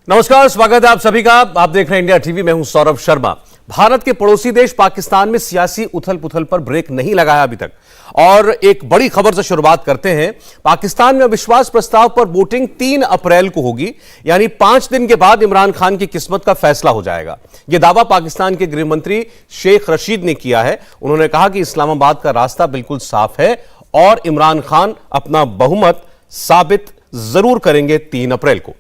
नमस्कार, स्वागत है आप सभी का। आप देख रहे हैं इंडिया टीवी। मैं हूं सौरभ शर्मा। भारत के पड़ोसी देश पाकिस्तान में सियासी उथल पुथल पर ब्रेक नहीं लगाया अभी तक, और एक बड़ी खबर से शुरुआत करते हैं। पाकिस्तान में अविश्वास प्रस्ताव पर वोटिंग 3 अप्रैल को होगी, यानी 5 दिन के बाद इमरान खान की किस्मत का फैसला हो जाएगा। यह दावा पाकिस्तान के गृह मंत्री शेख रशीद ने किया है। उन्होंने कहा कि इस्लामाबाद का रास्ता बिल्कुल साफ है और इमरान खान अपना बहुमत साबित जरूर करेंगे 3 अप्रैल को।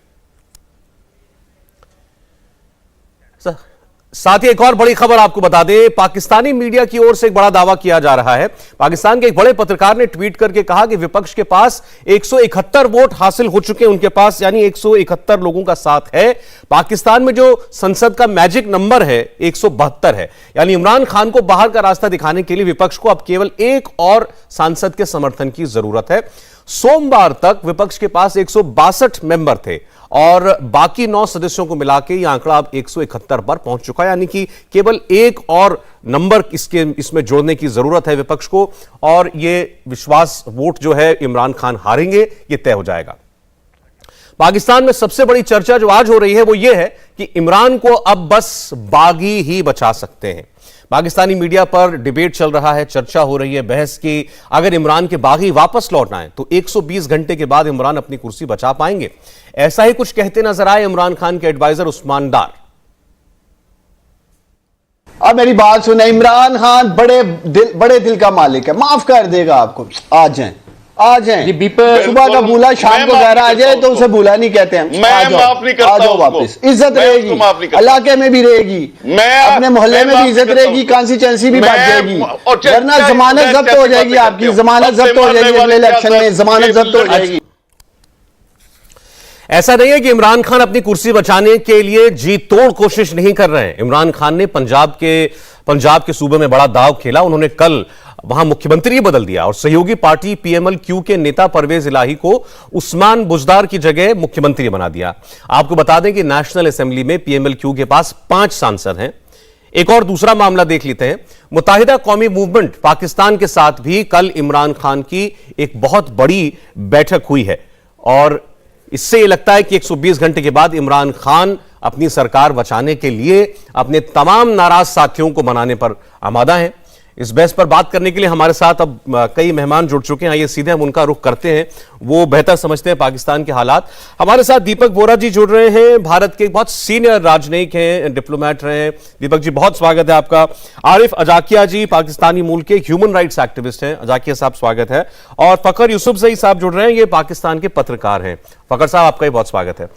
साथ ही एक और बड़ी खबर आपको बता दें, पाकिस्तानी मीडिया की ओर से एक बड़ा दावा किया जा रहा है। पाकिस्तान के एक बड़े पत्रकार ने ट्वीट करके कहा कि विपक्ष के पास 171 वोट हासिल हो चुके हैं उनके पास, यानी 171 लोगों का साथ है। पाकिस्तान में जो संसद का मैजिक नंबर है 172 है, यानी इमरान खान को बाहर का रास्ता दिखाने के लिए विपक्ष को अब केवल एक और सांसद के समर्थन की जरूरत है। सोमवार तक विपक्ष के पास 162 मेंबर थे और बाकी 9 सदस्यों को मिलाकर यह आंकड़ा अब 171 पर पहुंच चुका है, यानी कि केवल एक और नंबर इसमें जोड़ने की जरूरत है विपक्ष को, और यह विश्वास वोट जो है इमरान खान हारेंगे यह तय हो जाएगा। पाकिस्तान में सबसे बड़ी चर्चा जो आज हो रही है वो ये है कि इमरान को अब बस बागी ही बचा सकते हैं। पाकिस्तानी मीडिया पर डिबेट चल रहा है, चर्चा हो रही है बहस की, अगर इमरान के बागी वापस लौट आए तो 120 घंटे के बाद इमरान अपनी कुर्सी बचा पाएंगे। ऐसा ही कुछ कहते नजर आए इमरान खान के एडवाइजर उस्मान डार। अब मेरी बात सुने, इमरान खान बड़े दिल का मालिक है, माफ कर देगा आपको। आ जाए सुबह का भूला शाम को घर आ जाए तो उसे भूला नहीं कहते हैं। मैं माफ नहीं करता, आ जाओ वापस, इज्जत रहेगी, इलाके में भी रहेगी, अपने मोहल्ले में भी इज्जत रहेगी, कॉन्स्टिट्यूएंसी भी बढ़ जाएगी, वरना जमानत जब्त हो जाएगी, आपकी जमानत जब्त हो जाएगी, अगले इलेक्शन में जमानत जब्त हो जाएगी। ऐसा नहीं है कि इमरान खान अपनी कुर्सी बचाने के लिए जी तोड़ कोशिश नहीं कर रहे हैं। इमरान खान ने पंजाब के सूबे में बड़ा दांव खेला। उन्होंने कल वहां मुख्यमंत्री बदल दिया और सहयोगी पार्टी पीएमएल-क्यू के नेता परवेज इलाही को उस्मान बुजदार की जगह मुख्यमंत्री बना दिया। आपको बता दें कि नेशनल असेंबली में पीएमएल-क्यू के पास 5 सांसद हैं। एक और दूसरा मामला देख लेते हैं। मुत्ताहिदा कौमी मूवमेंट पाकिस्तान के साथ भी कल इमरान खान की एक बहुत बड़ी बैठक हुई है, और इससे यह लगता है कि 120 घंटे के बाद इमरान खान अपनी सरकार बचाने के लिए अपने तमाम नाराज साथियों को मनाने पर आमादा हैं। इस बहस पर बात करने के लिए हमारे साथ अब कई मेहमान जुड़ चुके हैं। आइए सीधे हम उनका रुख करते हैं, वो बेहतर समझते हैं पाकिस्तान के हालात। हमारे साथ दीपक बोरा जी जुड़ रहे हैं, भारत के बहुत सीनियर राजनयिक हैं, डिप्लोमेट रहे हैं। दीपक जी, बहुत स्वागत है आपका। आरिफ अजाकिया जी पाकिस्तानी मूल के ह्यूमन राइट्स एक्टिविस्ट हैं। अजाकिया साहब स्वागत है। और फखर यूसुफजई साहब जुड़ रहे हैं, ये पाकिस्तान के पत्रकार हैं। फखर साहब, आपका भी बहुत स्वागत है।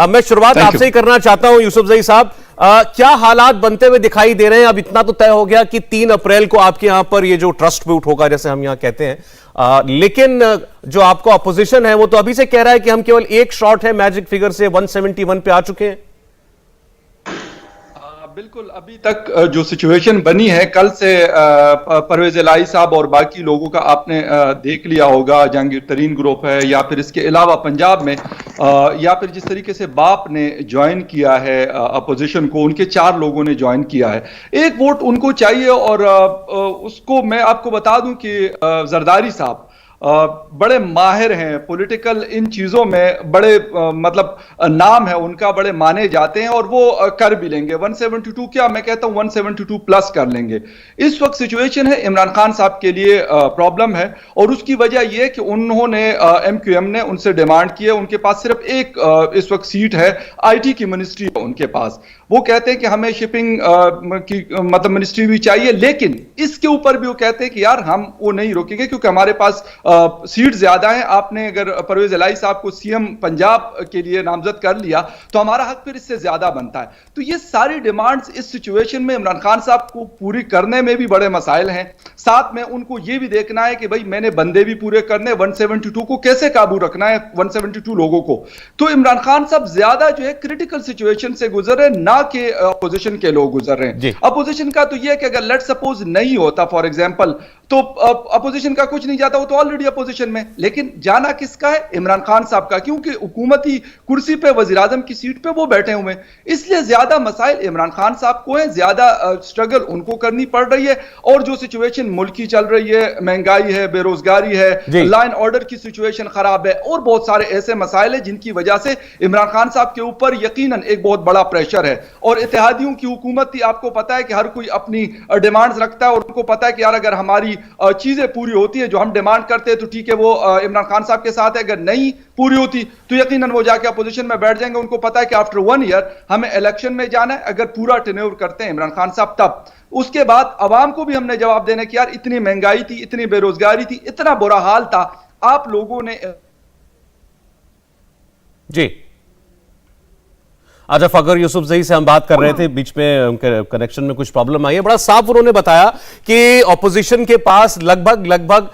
मैं शुरुआत आपसे ही करना चाहता हूं यूसुफजई साहब, क्या हालात बनते हुए दिखाई दे रहे हैं? अब इतना तो तय हो गया कि 3 अप्रैल को आपके यहां पर ये जो ट्रस्ट वोट होगा, जैसे हम यहां कहते हैं, लेकिन जो आपका अपोजिशन है वो तो अभी से कह रहा है कि हम केवल एक शॉट है मैजिक फिगर से 171 पे आ चुके हैं। बिल्कुल, अभी तक जो सिचुएशन बनी है, कल से परवेज इलाही साहब और बाकी लोगों का आपने देख लिया होगा, जहांगीर तरीन ग्रुप है, या फिर इसके अलावा पंजाब में या फिर जिस तरीके से बाप ने ज्वाइन किया है अपोजिशन को, उनके 4 लोगों ने ज्वाइन किया है। एक वोट उनको चाहिए, और उसको मैं आपको बता दूं कि जरदारी साहब बड़े माहिर हैं पॉलिटिकल, इन चीजों में बड़े मतलब नाम है उनका, बड़े माने जाते हैं, और वो कर भी लेंगे। 172 क्या, मैं कहता हूं 172 प्लस कर लेंगे। इस वक्त सिचुएशन है इमरान खान साहब के लिए प्रॉब्लम है, और उसकी वजह यह कि उन्होंने एमक्यूएम ने उनसे डिमांड की है। उनके पास सिर्फ एक इस वक्त सीट है, आईटी की मिनिस्ट्री है उनके पास। वो कहते हैं कि हमें शिपिंग की मतलब मिनिस्ट्री भी चाहिए, लेकिन इसके ऊपर भी वो कहते हैं कि यार हम वो नहीं रोकेंगे क्योंकि हमारे पास सीट ज्यादा है। आपने अगर परवेज इलाही साहब को सीएम पंजाब के लिए नामजद कर लिया तो हमारा हक फिर इससे ज्यादा बनता है। तो ये सारी डिमांड्स इस सिचुएशन में इमरान खान साहब को पूरी करने में भी बड़े मसाइल हैं। साथ में उनको ये भी देखना है कि भाई मैंने बंदे भी पूरे करने, 172 को कैसे काबू रखना है, 172 लोगों को। तो इमरान खान साहब ज्यादा जो है क्रिटिकल सिचुएशन से गुजर रहे, ना कि अपोजिशन के लोग गुजर रहे हैं। अपोजिशन का तो यह है कि अगर लेट्स सपोज नहीं होता फॉर एग्जांपल, तो अपोजिशन का कुछ नहीं जाता, वो तो ऑलरेडी बढ़िया पोजीशन में, लेकिन जाना किसका है? इमरान खान साहब का, क्योंकि हुकूमती कुर्सी पे, वजीर आजम की सीट पे वो बैठे हुए हैं। इसलिए ज्यादा मसाइल इमरान खान साहब को है, ज्यादा स्ट्रगल उनको करनी पड़ रही है। और जो सिचुएशन मुल्क की चल रही है, महंगाई है, बेरोजगारी है, लॉ एंड ऑर्डर की सिचुएशन खराब है, और बहुत सारे ऐसे मसाइल है जिनकी वजह से इमरान खान साहब के ऊपर यकीनन एक बहुत बड़ा प्रेशर है। और इत्तेहादियों की हुकूमत थी, आपको पता है कि हर कोई अपनी डिमांड्स रखता है, और उनको पता है कि यार अगर हमारी चीजें पूरी होती है जो हम डिमांड करते हैं तो ठीक है, वो इमरान खान साहब के साथ है। अगर नहीं पूरी होती तो यकीनन वो जाके अपोजिशन में बैठ जाएंगे। उनको पता है कि आफ्टर 1 ईयर हमें इलेक्शन में जाना है। अगर पूरा टेन्योर करते हैं इमरान खान साहब, तब उसके बाद अवाम को भी हमने जवाब देना कि यार इतनी महंगाई थी, इतनी बेरोजगारी थी, इतना बुरा हाल था, आप लोगों ने। जी, अच्छा, फकर यूसुफजई से हम बात कर रहे थे, बीच में उनके कनेक्शन में कुछ प्रॉब्लम आई है। बड़ा साफ उन्होंने बताया कि ऑपोजिशन के पास लगभग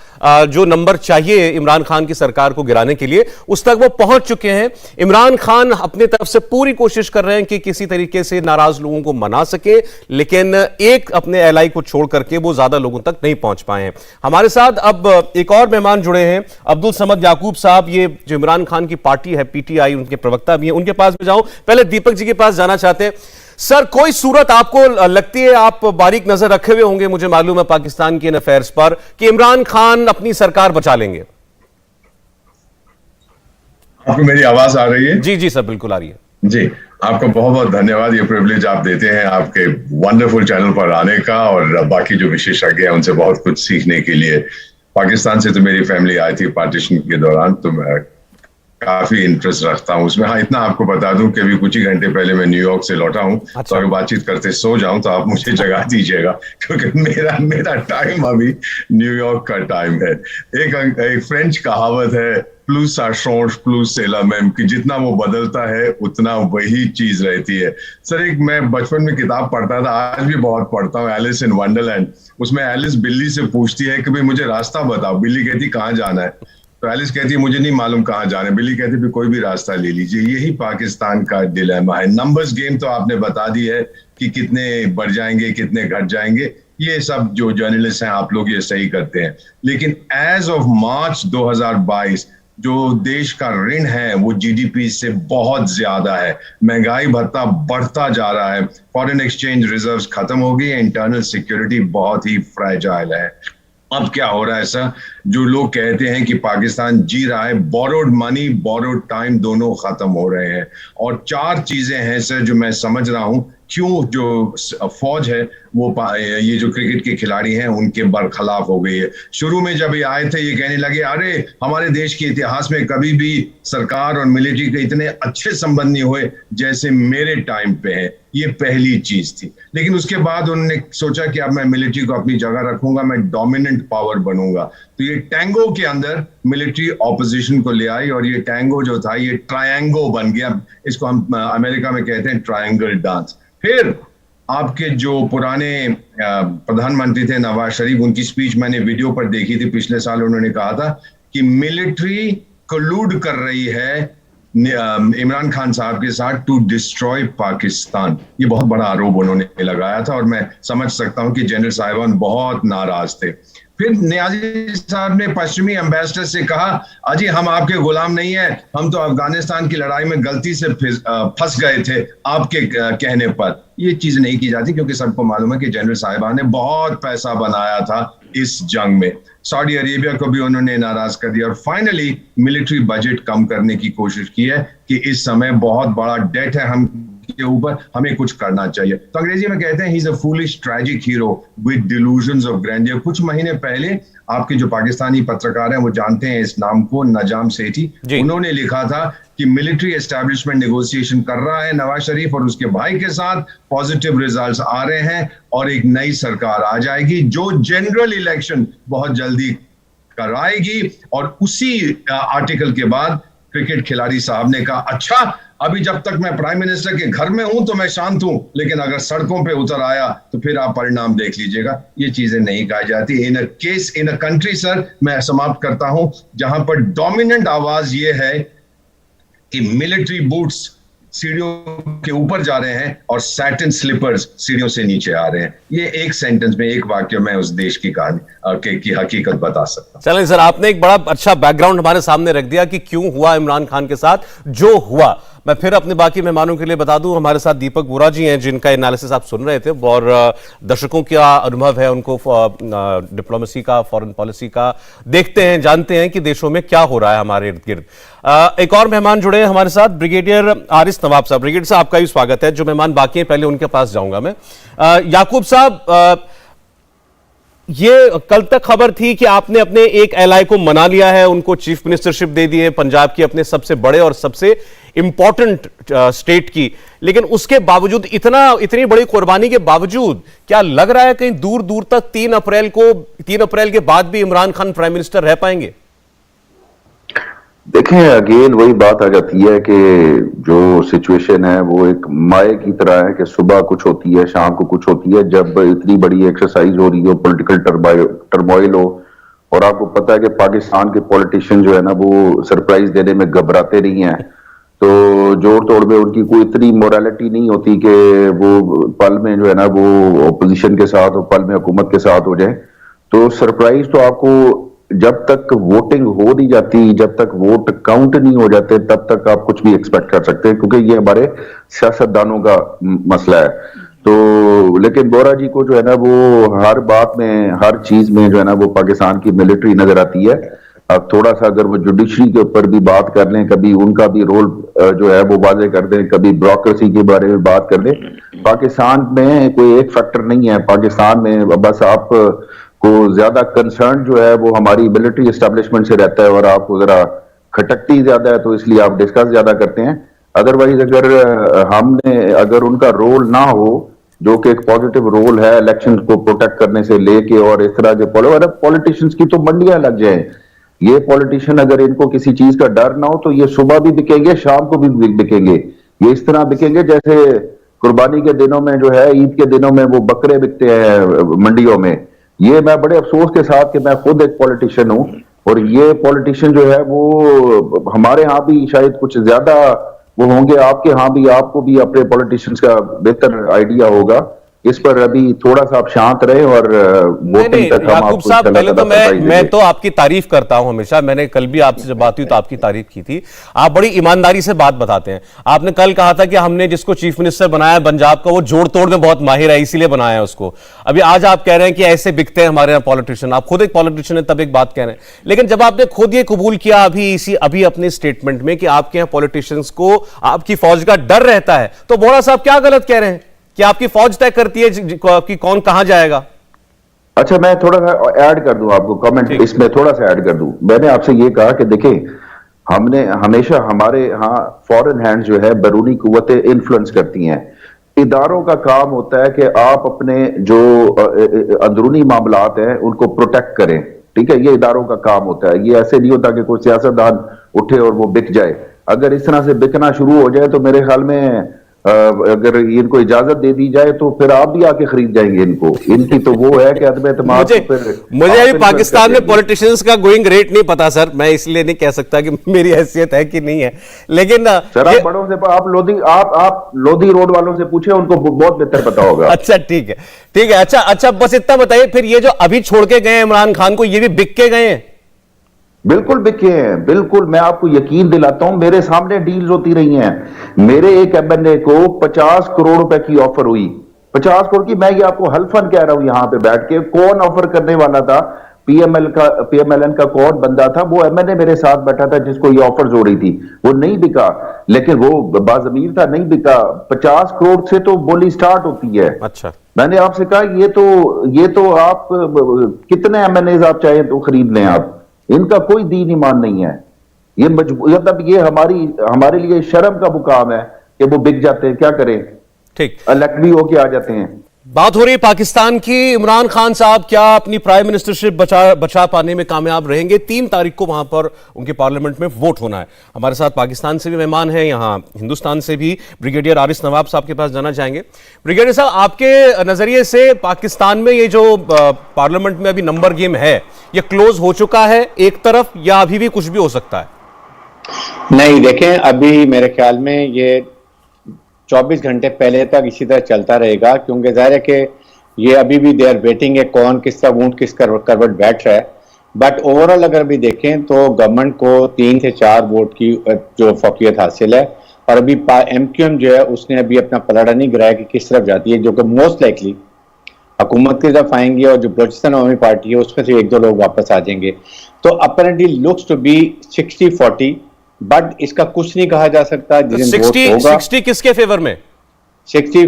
जो नंबर चाहिए इमरान खान की सरकार को गिराने के लिए, उस तक वो पहुंच चुके हैं। इमरान खान अपनी तरफ से पूरी कोशिश कर रहे हैं कि किसी तरीके से नाराज लोगों को मना सके, लेकिन एक अपने एलाई को छोड़ करके वो ज्यादा लोगों तक नहीं पहुंच पाए हैं। हमारे साथ अब एक और मेहमान जुड़े हैं, अब्दुल समद याकूब साहब, ये जो इमरान खान की पार्टी है पीटीआई, उनके प्रवक्ता भी हैं। उनके पास भी जाऊं, पहले दीपक जी के पास जाना चाहते हैं। सर, कोई सूरत आपको लगती है, आप बारीक नजर रखे हुए होंगे, मुझे मालूम है, पाकिस्तान के इन अफेयर्स पर, कि इमरान खान अपनी सरकार बचा लेंगे? आपको मेरी आवाज आ रही है? जी जी सर, बिल्कुल आ रही है जी। आपको बहुत बहुत धन्यवाद, ये प्रिविलेज आप देते हैं आपके वंडरफुल चैनल पर आने का, और बाकी जो विशेषज्ञ हैं उनसे बहुत कुछ सीखने के लिए। पाकिस्तान से तो मेरी फैमिली आई थी पार्टीशन के दौरान, तो मैं काफी इंटरेस्ट रखता हूँ उसमें। हाँ, इतना आपको बता दूं कि अभी कुछ ही घंटे पहले मैं न्यूयॉर्क से लौटा हूँ। अच्छा। तो अगर बातचीत करते सो जाऊं तो आप मुझे जगा दीजिएगा, क्योंकि मेरा टाइम अभी न्यूयॉर्क का टाइम है। एक फ्रेंच कहावत है, प्लस सा शोंश प्लस सेला मैम, कि जितना वो बदलता है उतना वही चीज रहती है। सर, एक मैं बचपन में किताब पढ़ता था, आज भी बहुत पढ़ता हूँ, एलिस इन वंडरलैंड। उसमें एलिस बिल्ली से पूछती है कि भाई मुझे रास्ता बताओ। बिल्ली कहती कहाँ जाना है? तो एलिस कहती है मुझे नहीं मालूम कहाँ जाना है। बिल्ली कहती है कोई भी रास्ता ले लीजिए। यही पाकिस्तान का डिलेमा है। नंबर्स गेम तो आपने बता दी है कि कितने बढ़ जाएंगे, कितने घट जाएंगे, ये सब जो जर्नलिस्ट हैं आप लोग ये सही करते हैं। लेकिन एज ऑफ मार्च 2022 जो देश का ऋण है वो जीडीपी से बहुत ज्यादा है। महंगाई भत्ता बढ़ता जा रहा है, फॉरेन एक्सचेंज रिजर्व्स खत्म हो गई है, इंटरनल सिक्योरिटी बहुत ही फ्रैजाइल है। अब क्या हो रहा है सर? जो लोग कहते हैं कि पाकिस्तान जी रहा है, बोरोड मनी, बोरोड टाइम दोनों खत्म हो रहे हैं। और 4 चीजें हैं सर जो मैं समझ रहा हूं क्यों जो फौज है वो ये जो क्रिकेट के खिलाड़ी हैं उनके बरखिलाफ हो गई है। शुरू में जब ये आए थे ये कहने लगे अरे हमारे देश के इतिहास में कभी भी सरकार और मिलिट्री के इतने अच्छे संबंध नहीं हुए जैसे मेरे टाइम पे है। ये पहली चीज थी। लेकिन उसके बाद उन्होंने सोचा कि अब मैं मिलिट्री को अपनी जगह रखूंगा, मैं डोमिनेंट पावर बनूंगा। तो ये टैंगो के अंदर मिलिट्री ऑपोजिशन को ले आई और ये टैंगो जो था ये ट्रायंगो बन गया। इसको हम अमेरिका में कहते हैं ट्रायंगल डांस। फिर आपके जो पुराने प्रधानमंत्री थे नवाज शरीफ, उनकी स्पीच मैंने वीडियो पर देखी थी पिछले साल। उन्होंने कहा था कि मिलिट्री कलूड कर रही है इमरान खान साहब के साथ टू डिस्ट्रॉय पाकिस्तान। ये बहुत बड़ा आरोप उन्होंने लगाया था और मैं समझ सकता हूं कि जनरल साहिबान बहुत नाराज थे। फिर नियाजी साहब ने पश्चिमी एम्बेसडर से कहा अजी हम आपके गुलाम नहीं है, हम तो अफगानिस्तान की लड़ाई में गलती से फंस गए थे आपके कहने पर। ये चीज नहीं की जाती क्योंकि सबको मालूम है कि जनरल साहिबान ने बहुत पैसा बनाया था इस जंग में। सऊदी अरेबिया को भी उन्होंने नाराज कर दिया और फाइनली मिलिट्री बजट कम करने की कोशिश की है कि इस समय बहुत बड़ा डेट है हम के ऊपर, हमें कुछ करना चाहिए। तो अंग्रेजी में कहते हैं he is a foolish tragic hero with delusions of grandeur. कुछ महीने पहले आपके जो पाकिस्तानी पत्रकार हैं वो जानते हैं इस नाम को, नजाम सेठी, उन्होंने लिखा था कि मिलिट्री एस्टैब्लिशमेंट नेगोशिएशन कर रहा है नवाज शरीफ और उसके भाई के साथ, पॉजिटिव रिजल्ट्स आ रहे हैं और एक नई सरकार आ जाएगी जो जनरल इलेक्शन बहुत जल्दी कराएगी। और उसी आर्टिकल के बाद क्रिकेट खिलाड़ी साहब ने कहा अच्छा अभी जब तक मैं प्राइम मिनिस्टर के घर में हूं तो मैं शांत हूं, लेकिन अगर सड़कों पे उतर आया तो फिर आप परिणाम देख लीजिएगा। ये चीजें नहीं कही जाती in a case in a country sir. मैं समाप्त करता हूं जहां पर डोमिनेंट आवाज ये है कि मिलिट्री बूट्स सीढ़ियों के ऊपर जा रहे हैं और सैटिन स्लीपर्स सीढ़ियों से नीचे आ रहे हैं। ये एक सेंटेंस में, एक वाक्य में उस देश की कहानी की हकीकत बता सकता हूं। चलें सर, आपने एक बड़ा अच्छा बैकग्राउंड हमारे सामने रख दिया कि क्यों हुआ इमरान खान के साथ जो हुआ। मैं फिर अपने बाकी मेहमानों के लिए बता दूं, हमारे साथ दीपक बोरा जी हैं जिनका एनालिसिस आप सुन रहे थे, और दर्शकों का अनुभव है, उनको डिप्लोमेसी का, फॉरेन पॉलिसी का, देखते हैं, जानते हैं कि देशों में क्या हो रहा है हमारे इर्द गिर्द। एक और मेहमान जुड़े हैं हमारे साथ, ब्रिगेडियर आरिस नवाब साहब। ब्रिगेडियर साहब, आपका भी स्वागत है। जो मेहमान बाकी हैं पहले उनके पास जाऊंगा मैं। याकूब साहब, ये कल तक खबर थी कि आपने अपने एक एलाय को मना लिया है, उनको चीफ मिनिस्टरशिप दे दी है पंजाब की, अपने सबसे बड़े और सबसे इंपॉर्टेंट स्टेट की, लेकिन उसके बावजूद, इतनी बड़ी कुर्बानी के बावजूद, क्या लग रहा है कहीं दूर दूर तक 3 अप्रैल के बाद भी इमरान खान प्राइम मिनिस्टर रह पाएंगे? देखें, अगेन वही बात आ जाती है कि जो सिचुएशन है वो एक माए की तरह है कि सुबह कुछ होती है, शाम को कुछ होती है। जब इतनी बड़ी एक्सरसाइज हो रही हो, पॉलिटिकल टर्मोइल हो, और आपको पता है कि पाकिस्तान के पॉलिटिशियन जो है ना वो सरप्राइज देने में घबराते नहीं है, तो जोड़ तोड़ में उनकी कोई इतनी मोरालिटी नहीं होती कि वो पल में जो है ना वो ओपोजिशन के साथ और पल में हुकूमत के साथ हो जाए। तो सरप्राइज तो आपको जब तक वोटिंग हो नहीं जाती, जब तक वोट काउंट नहीं हो जाते, तब तक आप कुछ भी एक्सपेक्ट कर सकते हैं, क्योंकि ये हमारे सियासतदानों का मसला है। तो लेकिन बोरा जी को जो है ना वो हर बात में, हर चीज में जो है ना वो पाकिस्तान की मिलिट्री नजर आती है। अब थोड़ा सा अगर वो जुडिशरी के ऊपर भी बात कर लें, कभी उनका भी रोल जो है वो वाजे कर दें, कभी ब्यूरोक्रेसी के बारे में बात कर लें, पाकिस्तान में कोई एक फैक्टर नहीं है। पाकिस्तान में बस आप को ज्यादा कंसर्न जो है वो हमारी मिलिट्री एस्टेब्लिशमेंट से रहता है, और आपको जरा खटकती ज्यादा है तो इसलिए आप डिस्कस ज्यादा करते हैं। अदरवाइज अगर उनका रोल ना हो, जो कि एक पॉजिटिव रोल है इलेक्शन को प्रोटेक्ट करने से लेके, और इस तरह के पॉलिटिशियंस की तो मंडियां लग जाए। ये पॉलिटिशियन अगर इनको किसी चीज का डर ना हो तो ये सुबह भी बिकेंगे, शाम को भी बिकेंगे। ये इस तरह बिकेंगे जैसे कुर्बानी के दिनों में जो है, ईद के दिनों में वो बकरे बिकते हैं मंडियों में। ये मैं बड़े अफसोस के साथ कि मैं खुद एक पॉलिटिशियन हूं, और ये पॉलिटिशियन जो है वो हमारे यहाँ भी शायद कुछ ज्यादा वो होंगे, आपके यहाँ भी, आपको भी अपने पॉलिटिशियंस का बेहतर आइडिया होगा। इस पर अभी थोड़ा सा आप शांत रहे, और वोटिंग तक हम याकूब साहब, पहले तो मैं तो आपकी तारीफ करता हूं हमेशा। मैंने कल भी आपसे जब बात हुई तो आपकी तारीफ की थी। आप बड़ी ईमानदारी से बात बताते हैं। आपने कल कहा था कि हमने जिसको चीफ मिनिस्टर बनाया पंजाब का वो जोड़ तोड़ में बहुत माहिर है, इसीलिए बनाया उसको। अभी आज आप कह रहे हैं कि ऐसे बिकते हैं हमारे यहाँ पॉलिटिशियन। आप खुद एक पॉलिटिशियन है, तब एक बात कह रहे हैं, लेकिन जब आपने खुद ये कबूल किया अभी अपने स्टेटमेंट में कि आपके यहाँ पॉलिटिशियंस को आपकी फौज का डर रहता है, तो बोरा साहब क्या गलत कह रहे हैं कि आपकी फौज तय करती है कि कौन कहां जाएगा? अच्छा, मैं थोड़ा सा ऐड कर दूं आपको, कमेंट इसमें थोड़ा सा ऐड कर दूं। मैंने आपसे ये कहा कि देखिए, हमने हमेशा हमारे यहाँ फॉरेन हैंड जो है बैरूनी कुव्वतें इन्फ्लुएंस करती हैं। इदारों का काम होता है कि आप अपने जो अंदरूनी मामलात हैं उनको प्रोटेक्ट करें, ठीक है? ये इदारों का काम होता है। ये ऐसे नहीं होता कि कोई सियासतदान उठे और वो बिक जाए। अगर इस तरह से बिकना शुरू हो जाए तो मेरे ख्याल में अगर इनको इजाजत दे दी जाए तो फिर आप भी आके खरीद जाएंगे इनको। इनकी तो वो है कि अदम एतमाद। मुझे अभी पाकिस्तान में पॉलिटिशियंस का गोइंग रेट नहीं पता सर, मैं इसलिए नहीं कह सकता कि मेरी हैसियत है कि नहीं है, लेकिन सर आप बड़ों से, आप लोधी रोड वालों से पूछे, उनको बहुत बेहतर पता होगा। अच्छा ठीक है। अच्छा बस इतना बताइए, फिर ये जो अभी छोड़ के गए इमरान खान को, ये भी बिक के गए हैं? बिल्कुल बिके हैं, बिल्कुल। मैं आपको यकीन दिलाता हूं, मेरे सामने डील्स होती रही हैं। मेरे एक एमएनए को 50 करोड़ रुपए की ऑफर हुई, 50 करोड़ की। मैं ये आपको हल्फन कह रहा हूं यहां पे बैठ के। कौन ऑफर करने वाला था? पीएमएलएन का कौन बंदा था? वो एमएनए मेरे साथ बैठा था जिसको ये ऑफर हो रही थी। वो नहीं बिका, लेकिन वो बाज़मीर था, नहीं बिका। 50 करोड़ से तो बोली स्टार्ट होती है। अच्छा, मैंने मैंने आपसे कहा ये तो आप कितने एमएनए आप चाहे तो खरीद लें आप, इनका कोई दीन ईमान नहीं है। ये मतलब ये हमारे लिए शर्म का मुकाम है कि वो बिक जाते हैं। क्या करें, ठीक, इलेक्ट भी होके आ जाते हैं। बात हो रही है पाकिस्तान की। इमरान खान साहब क्या अपनी प्राइम मिनिस्टरशिप बचा पाने में कामयाब रहेंगे? 3 तारीख को वहां पर उनके पार्लियामेंट में वोट होना है। हमारे साथ पाकिस्तान से भी मेहमान हैं, यहां हिंदुस्तान से भी ब्रिगेडियर आरिस नवाब साहब के पास जाना चाहेंगे। ब्रिगेडियर साहब, आपके नजरिए से पाकिस्तान में ये जो पार्लियामेंट में अभी नंबर गेम है, ये क्लोज हो चुका है एक तरफ, या अभी भी कुछ भी हो सकता है? नहीं, देखें, अभी मेरे ख्याल में ये 24 घंटे पहले तक इसी तरह चलता रहेगा, क्योंकि जाहिर है कि ये अभी भी दे आर वेटिंग है कौन किसका ऊंट किस करवट बैठ रहा है। बट ओवरऑल अगर भी देखें तो गवर्नमेंट को 3 से 4 वोट की जो फौकियत हासिल है, और अभी MQM जो है उसने अभी अपना पलड़ा नहीं गिराया कि किस तरफ जाती है, जो कि मोस्ट लाइकली हुकूमत की तरफ आएंगे और जो बलूचिस्तान अवामी पार्टी है उसमें से 1-2 लोग वापस आ जाएंगे। तो apparently looks to be 60-40, but इसका कुछ नहीं कहा जा सकता। 60 किसके फेवर में? 60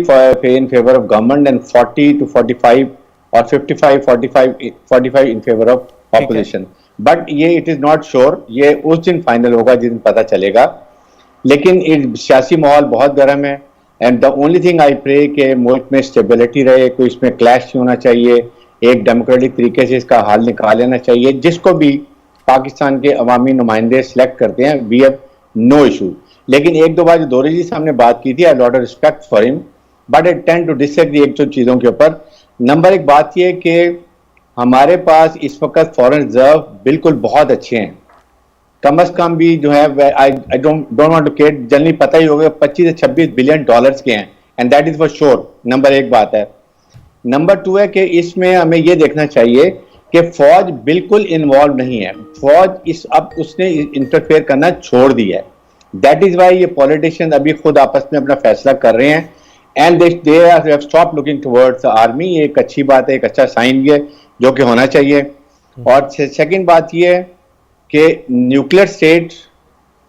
in favor of government and 40 to 45 और 45 in favor of opposition. But ये इट इज नॉट श्योर, ये उस दिन फाइनल होगा जिस दिन पता चलेगा। लेकिन सियासी माहौल बहुत गर्म है, and the only thing I pray कि मुल्क में स्टेबिलिटी रहे, कोई इसमें क्लैश नहीं होना चाहिए, एक डेमोक्रेटिक तरीके से इसका हल निकाल लेना चाहिए। जिसको भी पाकिस्तान के अवामी नुमाइंदे सेलेक्ट करते हैं, वी हैव नो इशू। लेकिन 1-2 बार जो दौरे जी साहब ने बात की थी, I lot of respect for him, but I tend to disagree एक दो चीज़ों के ऊपर। नंबर एक बात यह कि हमारे पास इस वक्त फॉरेन रिजर्व बिल्कुल बहुत अच्छे हैं, कम अज कम भी जो है I don't want to get, generally पता ही होगा 25 से 26 बिलियन डॉलर्स के हैं, and that is for sure. Number एक बात है। नंबर 2 है कि इसमें हमें यह देखना चाहिए कि फौज बिल्कुल इन्वॉल्व नहीं है, फौज अब उसने इंटरफेयर करना छोड़ दिया है। दैट इज वाई ये पॉलिटिशियन अभी खुद आपस में अपना फैसला कर रहे हैं, and they have stop looking towards the army. ये एक अच्छी बात है, एक अच्छा साइन भी है जो कि होना चाहिए। और सेकंड बात ये है कि nuclear state,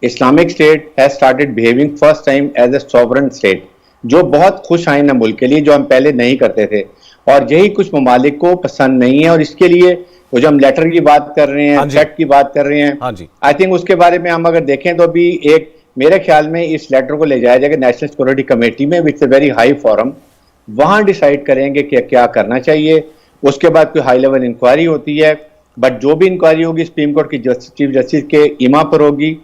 Islamic state has started behaving first time as a sovereign state, जो बहुत खुश आइन है मुल्क के लिए, जो हम पहले नहीं करते थे, और यही कुछ ममालिक को पसंद नहीं है। और इसके लिए वो जो हम लेटर की बात कर रहे हैं, थ्रेट की बात कर रहे हैं, आई थिंक उसके बारे में हम अगर देखें तो अभी एक मेरे ख्याल में इस लेटर को ले जाया जाएगा नेशनल सिक्योरिटी कमेटी में, which is a very high forum, वहां डिसाइड करेंगे कि क्या करना चाहिए। उसके बाद कोई हाई लेवल इंक्वायरी होती है, बट जो भी इंक्वायरी होगी सुप्रीम कोर्ट की चीफ जस्टिस के इमा पर होगी,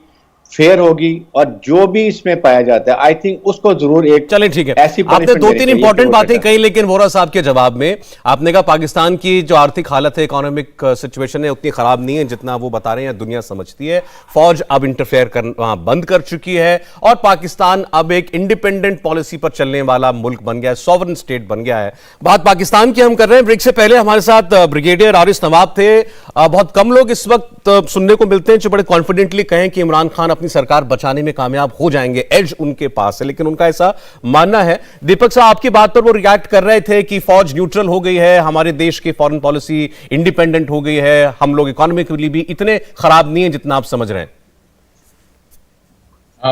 फेयर होगी, और जो भी इसमें पाया जाता है आई थिंक उसको जरूर एक चलें ठीक है। आपने 2-3 इंपॉर्टेंट बातें कही, लेकिन वोरा साहब के जवाब में आपने कहा पाकिस्तान की जो आर्थिक हालत है, इकोनॉमिक सिचुएशन है, उतनी खराब नहीं है जितना वो बता रहे हैं, दुनिया समझती है। फौज अब इंटरफेयर करना बंद कर चुकी है और पाकिस्तान अब एक इंडिपेंडेंट पॉलिसी पर चलने वाला मुल्क बन गया है, सॉवरन स्टेट बन गया है। बात पाकिस्तान की हम कर रहे हैं। ब्रेक से पहले हमारे साथ ब्रिगेडियर आरिस नवाब थे। बहुत कम लोग इस वक्त सुनने को मिलते हैं जो बड़े कॉन्फिडेंटली कहें कि इमरान खान अपनी सरकार बचाने में कामयाब हो जाएंगे, एज उनके पास है, लेकिन उनका ऐसा मानना है। दीपक साहब, आपकी बात पर वो रिएक्ट कर रहे थे कि फौज न्यूट्रल हो गई है, हमारे देश की फॉरेन पॉलिसी इंडिपेंडेंट हो गई है, हम लोग इकोनॉमिकली भी इतने खराब नहीं है जितना आप समझ रहे हैं।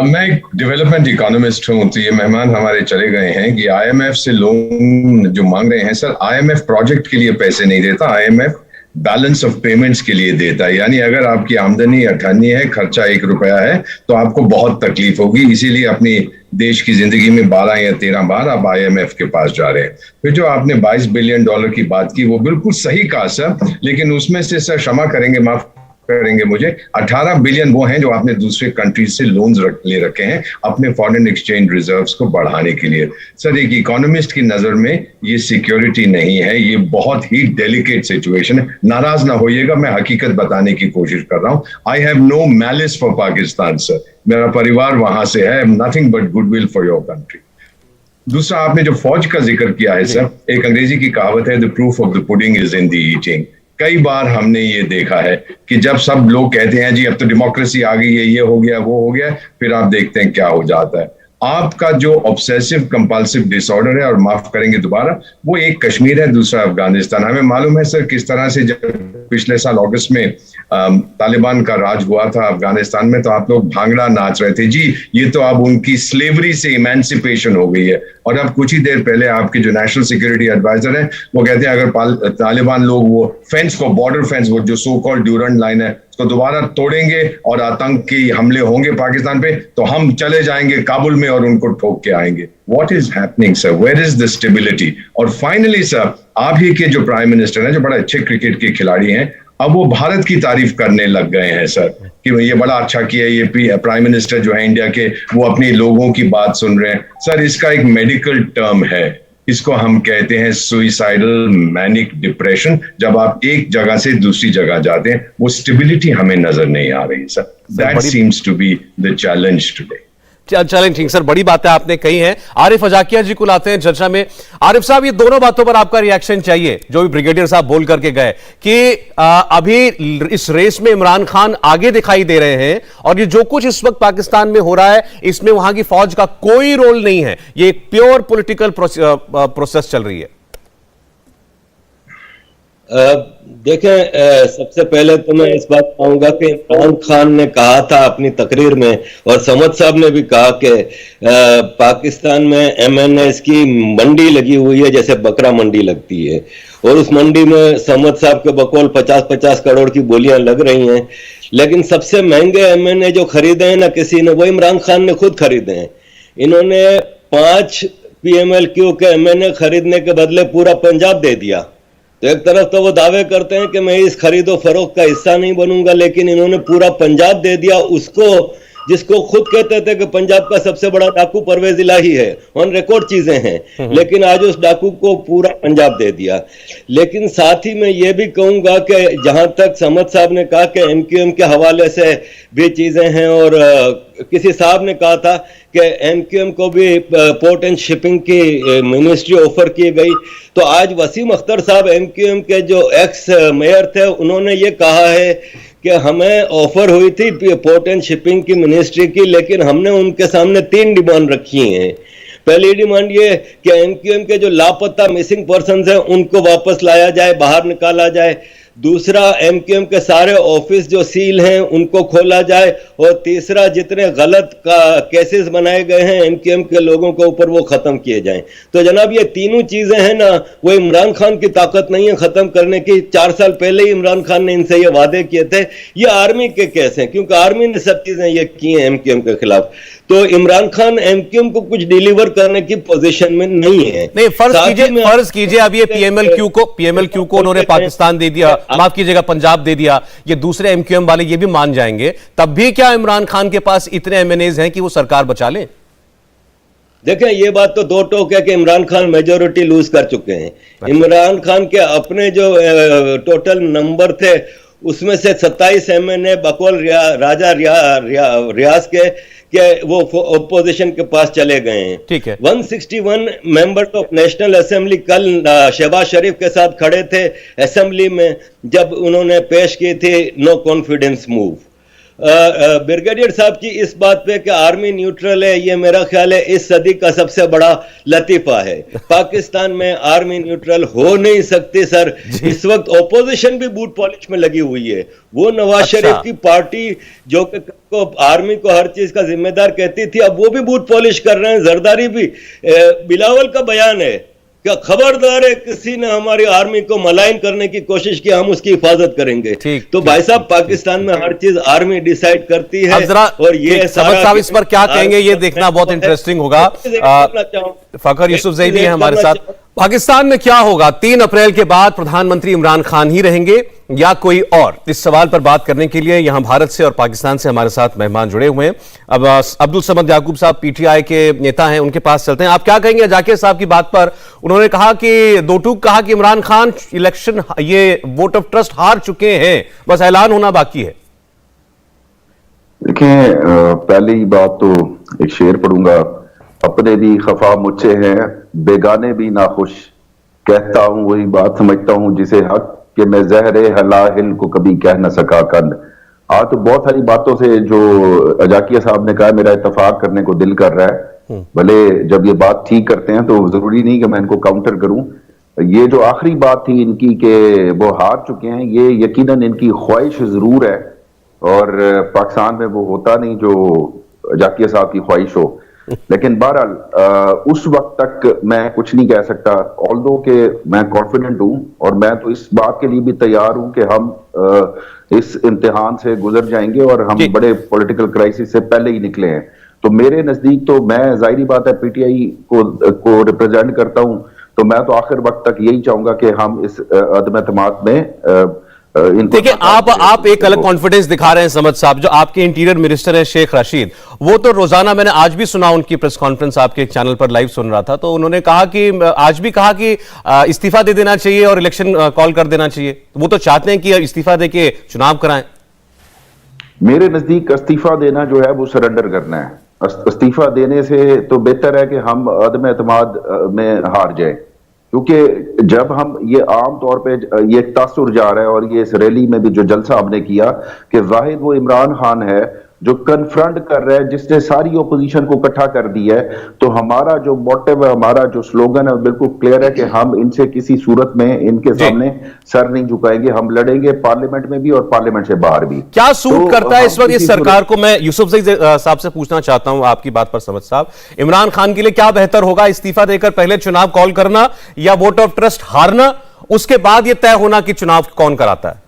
मैं एक डेवलपमेंट इकोनॉमिस्ट हूं, तो ये मेहमान हमारे चले गए हैं कि आईएमएफ से लोन जो मांग रहे हैं, सर आईएमएफ प्रोजेक्ट के लिए पैसे नहीं देता, आईएमएफ बैलेंस ऑफ पेमेंट्स के लिए देता है। यानी अगर आपकी आमदनी 98 है, खर्चा 1 रुपया है, तो आपको बहुत तकलीफ होगी। इसीलिए अपनी देश की जिंदगी में 12 या 13 बार आप आईएमएफ के पास जा रहे हैं। फिर जो आपने $22 बिलियन की बात की, वो बिल्कुल सही कहा सर, लेकिन उसमें से सर क्षमा करेंगे, माफ करेंगे मुझे, 18 बिलियन वो हैं जो आपने दूसरे कंट्रीज से लोन्स ले रखे हैं अपने फॉरेन एक्सचेंज रिजर्व्स को बढ़ाने के लिए। सर एक इकोनॉमिस्ट की नजर में ये सिक्योरिटी नहीं है, ये बहुत ही डेलिकेट सिचुएशन है। नाराज ना होइएगा, मैं हकीकत बताने की कोशिश कर रहा हूं। I have no malice for Pakistan sir, मेरा परिवार वहां से है, nothing but goodwill for your country. दूसरा, आपने जो फौज का जिक्र किया है सर, एक अंग्रेजी की कहावत है, the proof of the pudding is in the eating. कई बार हमने ये देखा है कि जब सब लोग कहते हैं जी अब तो डेमोक्रेसी आ गई है, ये हो गया वो हो गया, फिर आप देखते हैं क्या हो जाता है। आपका जो ऑब्सेसिव कंपल्सिव डिसऑर्डर है, और माफ करेंगे दोबारा, वो एक कश्मीर है, दूसरा अफगानिस्तान। हमें मालूम है सर किस तरह से जब पिछले साल अगस्त में तालिबान का राज हुआ था अफगानिस्तान में, तो आप लोग भांगड़ा नाच रहे थे, जी ये तो अब उनकी स्लेवरी से इमेंसिपेशन हो गई है। और अब कुछ ही देर पहले आपके जो नेशनल सिक्योरिटी एडवाइजर है वो कहते हैं अगर तालिबान लोग वो फेंस को, बॉर्डर फेंस, वो जो सो कॉल्ड ड्यूरेंट लाइन है, उसको दोबारा तोड़ेंगे और आतंकी हमले होंगे पाकिस्तान पे, तो हम चले जाएंगे काबुल में और उनको ठोक के आएंगे। What is happening sir, where is the stability? और फाइनली सर, आप ही के जो प्राइम मिनिस्टर हैं, जो बड़ा अच्छे क्रिकेट के खिलाड़ी हैं, अब वो भारत की तारीफ करने लग गए हैं सर, कि ये बड़ा अच्छा किया, ये प्राइम मिनिस्टर जो है इंडिया के, वो अपने लोगों की बात सुन रहे हैं। सर इसका एक मेडिकल टर्म है, इसको हम कहते हैं सुइसाइडल मैनिक डिप्रेशन। जब आप एक जगह से दूसरी जगह जाते हैं, वो स्टेबिलिटी हमें नजर नहीं आ रही sir. That seems to be the challenge today. चलें ठीक सर, बड़ी बातें आपने कही हैं। आरिफ अजाकिया जी को लाते हैं चर्चा में। आरिफ साहब, ये दोनों बातों पर आपका रिएक्शन चाहिए जो भी ब्रिगेडियर साहब बोल करके गए कि अभी इस रेस में इमरान खान आगे दिखाई दे रहे हैं और ये जो कुछ इस वक्त पाकिस्तान में हो रहा है इसमें वहां की फौज का कोई रोल नहीं है, ये एक प्योर पॉलिटिकल प्रोसेस चल रही है। देखें, सबसे पहले तो मैं इस बात कहूंगा कि इमरान खान ने कहा था अपनी तकरीर में, और समद साहब ने भी कहा कि पाकिस्तान में एमएनएस की मंडी लगी हुई है जैसे बकरा मंडी लगती है, और उस मंडी में समद साहब के बकौल 50-50 करोड़ की बोलियां लग रही हैं, लेकिन सबसे महंगे एमएनए जो खरीदे हैं ना किसी ने, वो इमरान खान ने खुद खरीदे हैं। इन्होंने 5 PMLQ के एमएनए खरीदने के बदले पूरा पंजाब दे दिया। तो एक तरफ तो वो दावे करते हैं कि मैं इस खरीदो फरोख्त का हिस्सा नहीं बनूंगा, लेकिन इन्होंने पूरा पंजाब दे दिया उसको जिसको खुद कहते थे कि पंजाब का सबसे बड़ा डाकू परवेज इलाही है, ऑन रिकॉर्ड चीजें हैं, लेकिन आज उस डाकू को पूरा पंजाब दे दिया। लेकिन साथ ही मैं ये भी कहूंगा कि जहां तक समद साहब ने कहा कि MQM के हवाले से भी चीजें हैं, और किसी साहब ने कहा था कि MQM को भी पोर्ट एंड शिपिंग की मिनिस्ट्री ऑफर की गई, तो आज वसीम अख्तर साहब MQM के जो एक्स मेयर थे उन्होंने ये कहा है कि हमें ऑफर हुई थी पोर्ट एंड शिपिंग की मिनिस्ट्री की, लेकिन हमने उनके सामने 3 डिमांड रखी हैं। पहली डिमांड ये कि MQM के जो लापता मिसिंग पर्सन्स हैं उनको वापस लाया जाए, बाहर निकाला जाए। दूसरा, MQM के सारे ऑफिस जो सील हैं उनको खोला जाए, और तीसरा, जितने गलत केसेस बनाए गए हैं MQM के लोगों के ऊपर वो खत्म किए जाएं। तो जनाब ये तीनों चीजें हैं ना, वो इमरान खान की ताकत नहीं है खत्म करने की। 4 साल पहले ही इमरान खान ने इनसे ये वादे किए थे। ये आर्मी के केस हैं, क्योंकि आर्मी ने सब चीजें ये की हैं MQM के खिलाफ। तो इमरान खान MQM को कुछ डिलीवर करने की पोजीशन में नहीं है। नहीं, फर्ज कीजिए अब ये PMLQ को उन्होंने पाकिस्तान दे दिया, माफ कीजिएगा पंजाब दे दिया, ये दूसरे MQM वाले ये भी मान जाएंगे, तब भी क्या इमरान खान के पास इतने MNAs हैं कि वो सरकार बचा ले? देखें, ये बात तो दो टोक है कि इमरान खान मेजोरिटी लूज कर चुके हैं। इमरान खान के अपने जो टोटल नंबर थे उसमें से 27 MNA बकौल राजा रियाज के वो ओपोजिशन के पास चले गए हैं। ठीक है। 161 मेंबर ऑफ नेशनल असेंबली कल शहबाज शरीफ के साथ खड़े थे असेंबली में जब उन्होंने पेश की थी नो कॉन्फिडेंस मूव। ब्रिगेडियर साहब की इस बात पे कि आर्मी न्यूट्रल है, ये मेरा ख्याल है इस सदी का सबसे बड़ा लतीफा है। पाकिस्तान में आर्मी न्यूट्रल हो नहीं सकती सर। इस वक्त ओपोजिशन भी बूट पॉलिश में लगी हुई है। वो नवाज शरीफ की पार्टी जो को आर्मी को हर चीज का जिम्मेदार कहती थी, अब वो भी बूट पॉलिश कर रहे हैं। जरदारी भी, बिलावल का बयान है क्या खबरदार है किसी ने हमारी आर्मी को मलाइन करने की कोशिश की, हम उसकी हिफाजत करेंगे। तो भाई साहब, पाकिस्तान में हर चीज आर्मी डिसाइड करती है। और ये साहब इस पर क्या कहेंगे ये देखना बहुत इंटरेस्टिंग होगा। फखर यूसुफजई भी है हमारे साथ। पाकिस्तान में क्या होगा? 3 अप्रैल के बाद प्रधानमंत्री इमरान खान ही रहेंगे या कोई और? इस सवाल पर बात करने के लिए यहां भारत से और पाकिस्तान से हमारे साथ मेहमान जुड़े हुए हैं। अब अब्दुल समद याकूब साहब PTI के नेता हैं, उनके पास चलते हैं। आप क्या कहेंगे जाकिर साहब की बात पर? उन्होंने कहा कि दो टूक कहा कि इमरान खान इलेक्शन, ये वोट ऑफ ट्रस्ट हार चुके हैं, बस ऐलान होना बाकी है। देखिए, पहली बात तो एक शेर पढ़ूंगा, अपने भी खफा मुझसे हैं, बेगाने भी नाखुश, कहता हूं वही बात समझता हूं जिसे हक, कि मैं जहरे हलाहिल को कभी कह न सका कन। आज तो बहुत सारी बातों से जो अजाकिया साहब ने कहा मेरा इत्तेफाक करने को दिल कर रहा है। भले जब ये बात ठीक करते हैं तो जरूरी नहीं कि मैं इनको काउंटर करूं। ये जो आखिरी बात थी इनकी कि वो हार चुके हैं, ये यकीनन इनकी ख्वाहिश जरूर है, और पाकिस्तान में वो होता नहीं जो अजाकिया साहब की ख्वाहिश हो। लेकिन बहरहाल उस वक्त तक मैं कुछ नहीं कह सकता, ऑल्दो के मैं कॉन्फिडेंट हूं, और मैं तो इस बात के लिए भी तैयार हूं कि हम इस इम्तिहान से गुजर जाएंगे और हम बड़े पॉलिटिकल क्राइसिस से पहले ही निकले हैं। तो मेरे नजदीक तो मैं जाहिर बात है PTI को रिप्रेजेंट करता हूं, तो मैं तो आखिर वक्त तक यही चाहूंगा कि हम इस अदम एतमाद में देखिए, आप एक अलग कॉन्फिडेंस दिखा रहे हैं समद साहब। जो आपके इंटीरियर मिनिस्टर हैं शेख रशीद, वो तो रोजाना, मैंने आज भी सुना उनकी प्रेस कॉन्फ्रेंस, आपके चैनल पर लाइव सुन रहा था, तो उन्होंने कहा कि आज भी कहा कि इस्तीफा दे देना चाहिए और इलेक्शन कॉल कर देना चाहिए। वो तो चाहते हैं कि इस्तीफा दे के चुनाव कराएं। मेरे नजदीक इस्तीफा देना जो है वो सरेंडर करना है। इस्तीफा देने से तो बेहतर है कि हम अदम एतमाद में हार जाए, क्योंकि जब हम ये आम तौर पे ये तासुर जा रहा है, और ये इस रैली में भी जो जलसा आपने किया कि वाहिद वो इमरान खान है जो कन्फ्रंट कर रहा है, जिसने सारी ओपोजिशन को इकट्ठा कर दिया है। तो हमारा जो मोटिव है, हमारा जो स्लोगन है, बिल्कुल क्लियर है कि हम इनसे किसी सूरत में इनके सामने सर नहीं झुकाएंगे। हम लड़ेंगे पार्लियामेंट में भी और पार्लियामेंट से बाहर भी। क्या सूट तो करता है इस वक्त इस सरकार को? मैं यूसुफजई साहब से पूछना चाहता हूं, आपकी बात पर समझ साहब, इमरान खान के लिए क्या बेहतर होगा, इस्तीफा देकर पहले चुनाव कॉल करना या वोट ऑफ ट्रस्ट हारना, उसके बाद यह तय होना कि चुनाव कौन कराता है?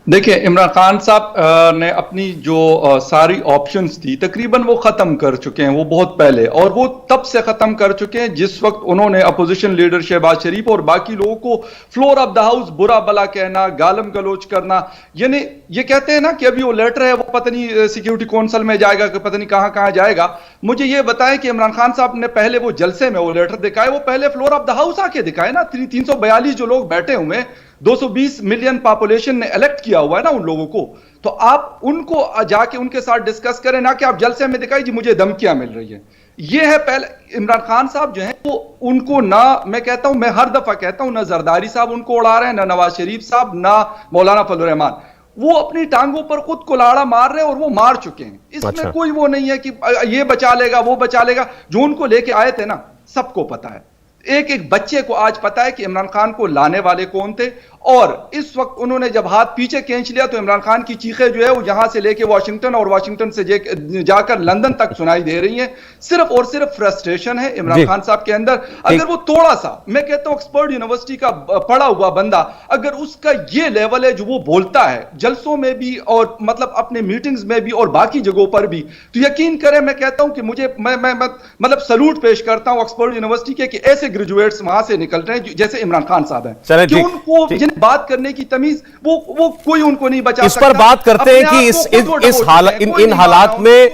देखिए, इमरान खान साहब ने अपनी जो सारी ऑप्शंस थी तकरीबन वो खत्म कर चुके हैं, वो बहुत पहले, और वो तब से खत्म कर चुके हैं जिस वक्त उन्होंने अपोजिशन लीडर शहबाज शरीफ और बाकी लोगों को फ्लोर ऑफ द हाउस बुरा भला कहना, गालम गलोच करना। यानी ये कहते हैं ना कि अभी वो लेटर है, वो पता नहीं सिक्योरिटी काउंसिल में जाएगा कि पता नहीं कहां कहां जाएगा। मुझे ये बताएं कि इमरान खान साहब ने पहले वो जलसे में वो लेटर दिखाए, वो पहले फ्लोर ऑफ द हाउस आके दिखाए ना। 342 जो लोग बैठे हुए, 220 मिलियन पॉपुलेशन ने इलेक्ट किया हुआ है ना उन लोगों को, तो आप उनको जाके उनके साथ डिस्कस करें, ना कि आप जलसे में दिखाई जी मुझे धमकियां मिल रही है। ये है पहले इमरान खान साहब जो है वो उनको ना, मैं कहता हूं, मैं हर दफा कहता हूं, ना जरदारी साहब उनको उड़ा रहे हैं, ना नवाज शरीफ साहब, ना मौलाना फजल रहमान। वो अपनी टांगों पर खुद कुल्हाड़ा मार रहे हैं और वो मार चुके हैं। इसमें कोई वो नहीं है कि ये बचा लेगा वो बचा लेगा। जो उनको लेके आए थे ना, सबको पता है, एक एक बच्चे को आज पता है कि इमरान खान को लाने वाले कौन थे। और इस वक्त उन्होंने जब हाथ पीछे खींच लिया तो इमरान खान की चीखें जो है वो यहां से लेके वाशिंगटन और वाशिंगटन से जाकर लंदन तक सुनाई दे रही हैं। सिर्फ और सिर्फ फ्रस्ट्रेशन है इमरान खान साहब के अंदर। अगर वो थोड़ा सा, मैं कहता हूं ऑक्सफोर्ड यूनिवर्सिटी का पढ़ा हुआ बंदा, अगर उसका ये लेवल है जो वो बोलता है जलसों में भी और मतलब अपने मीटिंग्स में भी और बाकी जगहों पर भी, तो यकीन करें मैं कहता हूं कि मुझे मैं मतलब सलूट पेश करता हूं ऑक्सफोर्ड यूनिवर्सिटी के कि ऐसे ग्रेजुएट्स वहां से निकल रहे हैं जैसे इमरान खान साहब हैं, कि उनको जिन्हें बात करने की तमीज वो कोई उनको नहीं बचा सकता। इस पर बात करते हैं कि इन हालात में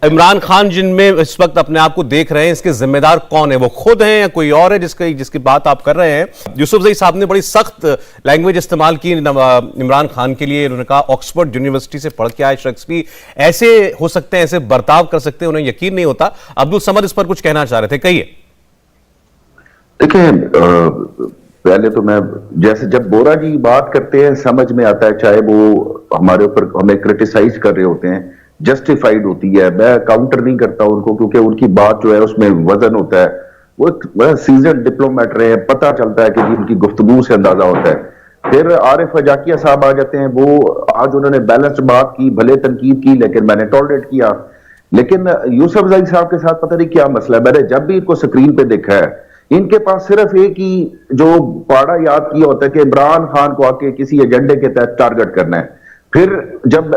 इमरान खान जिनमें इस वक्त अपने आप को देख रहे हैं, इसके जिम्मेदार कौन है? वो खुद हैं या कोई और है जिसकी बात आप कर रहे हैं? यूसुफजई साहब ने बड़ी सख्त लैंग्वेज इस्तेमाल की इमरान खान के लिए। उन्होंने कहा ऑक्सफोर्ड यूनिवर्सिटी से पढ़ के आए शख्स भी ऐसे हो सकते हैं, ऐसे बर्ताव कर सकते हैं, उन्हें यकीन नहीं होता। अब्दुल समद इस पर कुछ कहना चाह रहे थे, कहिए। देखिए, पहले तो मैं, जैसे जब बोरा जी बात करते हैं समझ में आता है, चाहे वो हमारे ऊपर हमें क्रिटिसाइज कर रहे होते हैं, जस्टिफाइड होती है, मैं काउंटर नहीं करता उनको, क्योंकि उनकी बात जो है उसमें वजन होता है। वो सीजन डिप्लोमेट रहे हैं, पता चलता है कि उनकी गुफ्तगू से अंदाजा होता है। फिर आरिफ अजाकिया साहब आ जाते हैं, वो आज उन्होंने बैलेंस्ड बात की, भले तनकीद की, लेकिन मैंने टॉलरेट किया। लेकिन यूसुफजई साहब के साथ पता नहीं क्या मसला है, मैंने जब भी इनको स्क्रीन पे देखा है, इनके पास सिर्फ एक ही जो पाड़ा याद किया होता है कि इमरान खान को आके किसी एजेंडे के तहत टारगेट करना है। फिर जब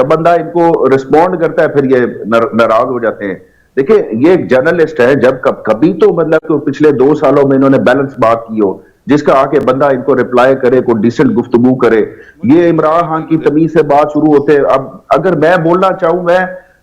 बंदा इनको रिस्पॉन्ड करता है, फिर ये नाराज हो जाते हैं। देखिए, ये एक जर्नलिस्ट है, जब कभी तो मतलब तो पिछले 2 सालों में इन्होंने बैलेंस बात की हो, जिसका आके बंदा इनको रिप्लाई करे, कोई डिसेंट गुफ्तगू करे। ये इमरान खान की तमीज से बात शुरू होते हैं। अब अगर मैं बोलना चाहूं,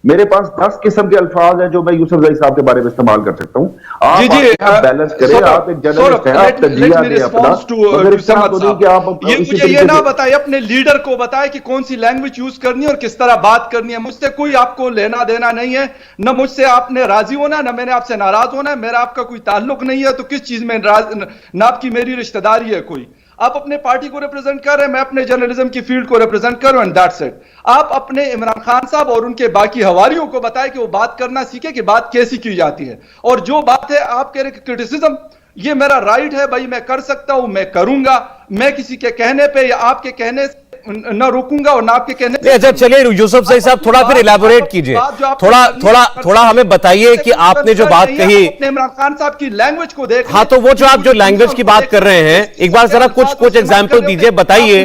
मेरे पास 10 किस्म के अल्फाज हैं जो मैं यूसुफजई साहब के बारे में इस्तेमाल कर सकता हूं। आप बैलेंस करें, आप एक जर्नलिस्ट हैं, आप तजिया दें अपना, मगर इस तरह तो नहीं कि आप मुझे ये ना बताए, अपने लीडर को बताए कि कौन सी लैंग्वेज यूज करनी है और किस तरह बात करनी है। मुझसे कोई आपको लेना देना नहीं है, न मुझसे आपने राजी होना, न मैंने आपसे नाराज होना है। मेरा आपका कोई ताल्लुक नहीं है, तो किस चीज में ना आपकी मेरी रिश्तेदारी है कोई। आप अपने पार्टी को रिप्रेजेंट कर रहे हैं, मैं अपने जर्नलिज्म की फील्ड को रिप्रेजेंट कर रहा हूं, एंड दैट्स इट। आप अपने इमरान खान साहब और उनके बाकी हवारियों को बताएं कि वो बात करना सीखे कि बात कैसी की जाती है। और जो बात है आप कह रहे क्रिटिसिज्म, ये मेरा राइट है भाई, मैं कर सकता हूं, मैं करूंगा। मैं किसी के कहने पे या आपके कहने से न रुकूंगा और ना आपके कहने पे। अच्छा, चलिए यूसुफजई साहब थोड़ा फिर इलैबोरेट कीजिए, थोड़ा हमें बताइए कि आपने जो बात कही इमरान खान साहब की लैंग्वेज को देख। हाँ, तो वो जो आप जो लैंग्वेज की बात कर रहे हैं, एक बार जरा कुछ एग्जांपल दीजिए, बताइए।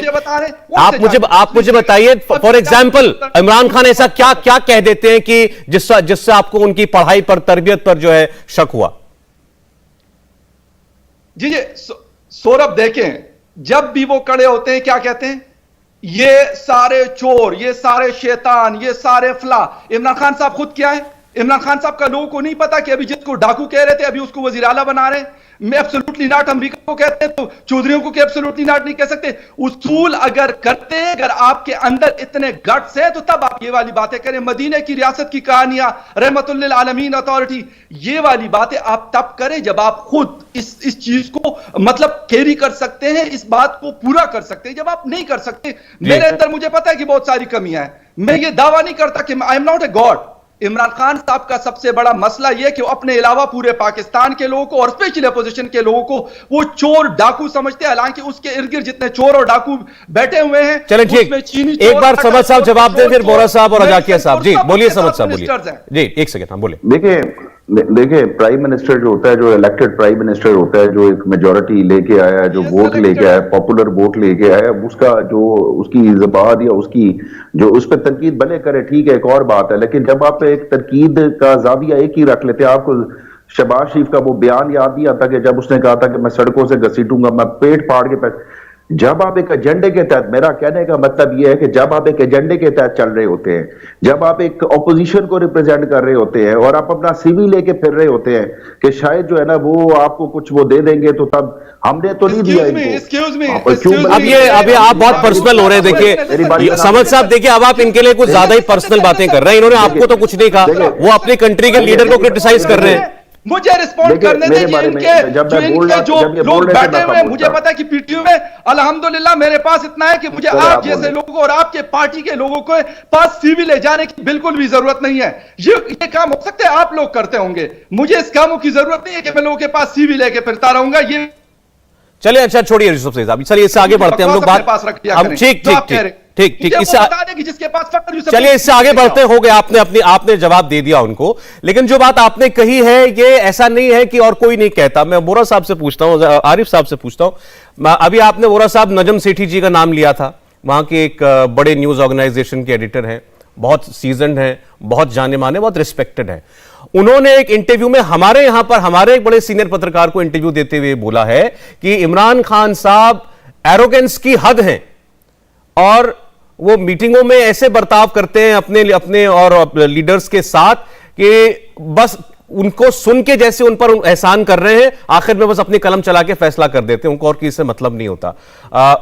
आप मुझे बताइए, फॉर एग्जांपल इमरान खान ऐसा क्या कह देते हैं कि जिससे आपको उनकी पढ़ाई पर, तरबियत पर जो है शक हुआ? जी सौरभ, देखें, जब भी वो खड़े होते हैं क्या कहते हैं? ये सारे चोर, ये सारे शैतान, ये सारे फला। इमरान खान साहब खुद क्या है? इमरान खान साहब का लोगों को नहीं पता कि अभी जिसको डाकू कह रहे थे अभी उसको वजीर आला बना रहे हैं। मैं एब्सोल्युटली नॉट अमेरिका को कहते हैं तो चौधरियों को एब्सोल्युटली नॉट नहीं कह सकते। उसूल अगर करते हैं, अगर आपके अंदर इतने गट्स है तो तब आप ये वाली बातें करें। मदीने की रियासत की कहानियां, रहमतुल लिल आलमीन अथॉरिटी, ये वाली बातें आप तब करें जब आप खुद इस चीज को मतलब कैरी कर सकते हैं, इस बात को पूरा कर सकते हैं। जब आप नहीं कर सकते, मेरे अंदर मुझे पता है कि बहुत सारी कमियां हैं, मैं ये दावा नहीं करता कि I am not a god. Imran Khan साहब का सबसे बड़ा मसला यह कि वो अपने अलावा पूरे पाकिस्तान के लोगों को और स्पेशली अपोजिशन के लोगों को वो चोर डाकू समझते हैं, हालांकि उसके इर्द गिर्द जितने चोर और डाकू बैठे हुए हैं। चलें ठीक, एक बार समझ साहब जवाब दें, फिर बोरा साहब और अजाकिया साहब। जी बोलिए समझ साहब, बोलिए जी, एक सेकंड। हाँ बोलिए। देखिए प्राइम मिनिस्टर जो होता है, जो इलेक्टेड प्राइम मिनिस्टर होता है, जो एक मेजोरिटी लेके आया, जो वोट लेके आया, पॉपुलर वोट लेके आया, उसका जो उसकी ज़बान या उसकी जो उस पर तनकीद भले करे, ठीक है, एक और बात है। लेकिन जब आप एक तनकीद का जाविया एक ही रख लेते हैं, आपको शहबाज शरीफ का वो बयान याद नहीं आता कि जब उसने कहा था कि मैं सड़कों से घसीटूंगा, मैं पेट फाड़ के जब आप एक एजेंडे के तहत, मेरा कहने का मतलब यह है कि जब आप एक एजेंडे के तहत चल रहे होते हैं, जब आप एक ऑपोजिशन को रिप्रेजेंट कर रहे होते हैं और आप अपना सीवी लेके फिर रहे होते हैं कि शायद जो है ना वो आपको कुछ वो दे देंगे, तो तब हमने तो नहीं दिया इनको। अब ये आप बहुत पर्सनल हो रहे हैं। देखिए समझ साहब, देखिए अब आप इनके लिए कुछ ज्यादा ही पर्सनल बातें कर रहे हैं। इन्होंने आपको तो कुछ नहीं कहा, वो अपनी कंट्री के लीडर को क्रिटिसाइज कर रहे हैं। मुझे रिस्पॉन्ड करने दीजिए इनके जो लोग बैठे हुए हैं। मुझे पता है कि पीटीयू में अल्हम्दुलिल्लाह मेरे पास इतना है कि मुझे आप जैसे लोगों और आपके पार्टी के लोगों के पास सीवी ले जाने की बिल्कुल भी जरूरत नहीं है। ये काम हो सकता है आप लोग करते होंगे, मुझे इस कामों की जरूरत नहीं है कि मैं लोगों के पास सीवी लेके फिरता रहूंगा। ये चलिए अच्छा छोड़िए यूसुफ सईद साहब, चलिए इससे आगे बढ़ते हैं हम लोग बात। हम ठीक, जिसके पास चलिए इससे आगे बढ़ते हो गए। आपने जवाब दे दिया उनको, लेकिन जो बात आपने कही है ये ऐसा नहीं है कि और कोई नहीं कहता। मैं वोरा साहब से पूछता हूं, आरिफ साहब से पूछता हूं। अभी आपने वोरा साहब नजम सेठी जी का नाम लिया था, वहां के एक बड़े न्यूज ऑर्गेनाइजेशन के एडिटर हैं, बहुत सीजन्ड हैं, बहुत जाने माने, बहुत रिस्पेक्टेड है। उन्होंने एक इंटरव्यू में हमारे यहां पर हमारे एक बड़े सीनियर पत्रकार को इंटरव्यू देते हुए बोला है कि इमरान खान साहब एरोगेंस की हद हैं और वो मीटिंगों में ऐसे बर्ताव करते हैं अपने और लीडर्स के साथ कि बस उनको सुन के जैसे उन पर एहसान कर रहे हैं, आखिर में बस अपनी कलम चला के फैसला कर देते हैं, उनको और किसी से मतलब नहीं होता।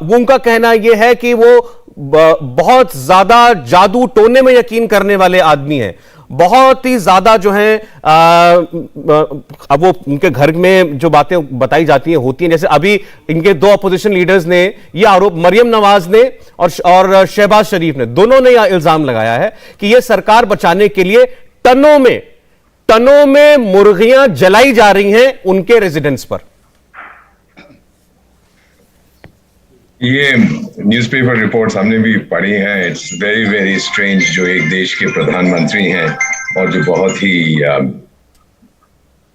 वो उनका कहना यह है कि वो बहुत ज्यादा जादू टोने में यकीन करने वाले आदमी हैं, बहुत ही ज्यादा जो है अब वो उनके घर में जो बातें बताई जाती हैं होती हैं। जैसे अभी इनके दो अपोजिशन लीडर्स ने ये आरोप, मरियम नवाज ने और शहबाज शरीफ ने, दोनों ने यह इल्जाम लगाया है कि यह सरकार बचाने के लिए टनों में मुर्गियां जलाई जा रही हैं उनके रेजिडेंस पर। ये न्यूज़पेपर रिपोर्ट्स हमने भी पढ़ी हैं। इट्स वेरी वेरी स्ट्रेंज, जो एक देश के प्रधानमंत्री हैं और जो बहुत ही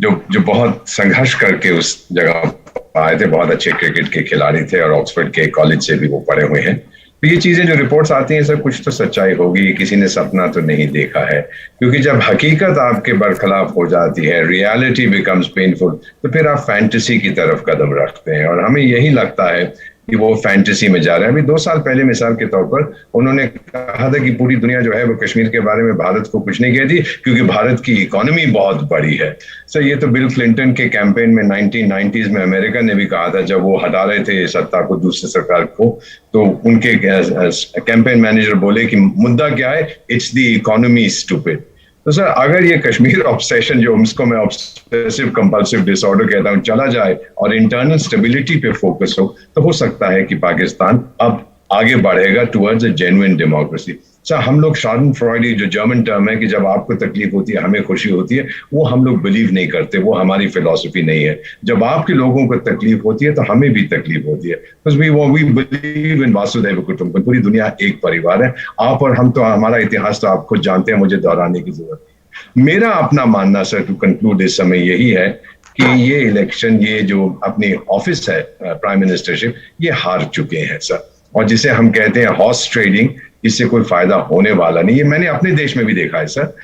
जो बहुत संघर्ष करके उस जगह आए थे, बहुत अच्छे क्रिकेट के खिलाड़ी थे और ऑक्सफोर्ड के कॉलेज से भी वो पढ़े हुए हैं। तो ये चीजें जो रिपोर्ट्स आती हैं, सर कुछ तो सच्चाई होगी, किसी ने सपना तो नहीं देखा है। क्योंकि जब हकीकत आपके बरखिलाफ हो जाती है, रियलिटी बिकम्स पेनफुल, तो फिर आप फैंटेसी की तरफ कदम रखते हैं और हमें यही लगता है कि वो फैंटेसी में जा रहे हैं। अभी 2 साल पहले मिसाल के तौर पर उन्होंने कहा था कि पूरी दुनिया जो है वो कश्मीर के बारे में भारत को कुछ नहीं कहती क्योंकि भारत की इकोनॉमी बहुत बड़ी है। सर ये तो बिल क्लिंटन के कैंपेन में 1990s में अमेरिका ने भी कहा था, जब वो हटा रहे थे सत्ता को दूसरी सरकार को, तो उनके कैंपेन मैनेजर बोले कि मुद्दा क्या है, इट्स द इकोनॉमी स्टूपिड। तो सर अगर ये कश्मीर ऑब्सेशन, जो उसको मैं ऑब्सेसिव कंपल्सिव डिसऑर्डर कहता हूँ, चला जाए और इंटरनल स्टेबिलिटी पे फोकस हो, तो हो सकता है कि पाकिस्तान अब आगे बढ़ेगा towards a genuine democracy. Sir हम लोग शार्डनफ्रॉयडी, जो जर्मन टर्म है कि जब आपको तकलीफ होती है हमें खुशी होती है, वो हम लोग बिलीव नहीं करते, वो हमारी फिलॉसफी नहीं है। जब आपके लोगों को तकलीफ होती है तो हमें भी तकलीफ होती है। वी बिलीव इन वासुदेव कुटुंबकम, पूरी दुनिया एक परिवार है। आप और हम तो, हमारा इतिहास तो आप खुद जानते हैं, मुझे दोहराने की जरूरत नहीं। मेरा अपना मानना सर, टू कंक्लूड इस समय, यही है कि ये इलेक्शन, ये जो अपनी ऑफिस है प्राइम मिनिस्टरशिप, ये हार चुके हैं सर। और जिसे हम कहते हैं हॉर्स ट्रेडिंग, इससे कोई फायदा होने वाला नहीं है। मैंने अपने देश में भी देखा है सर।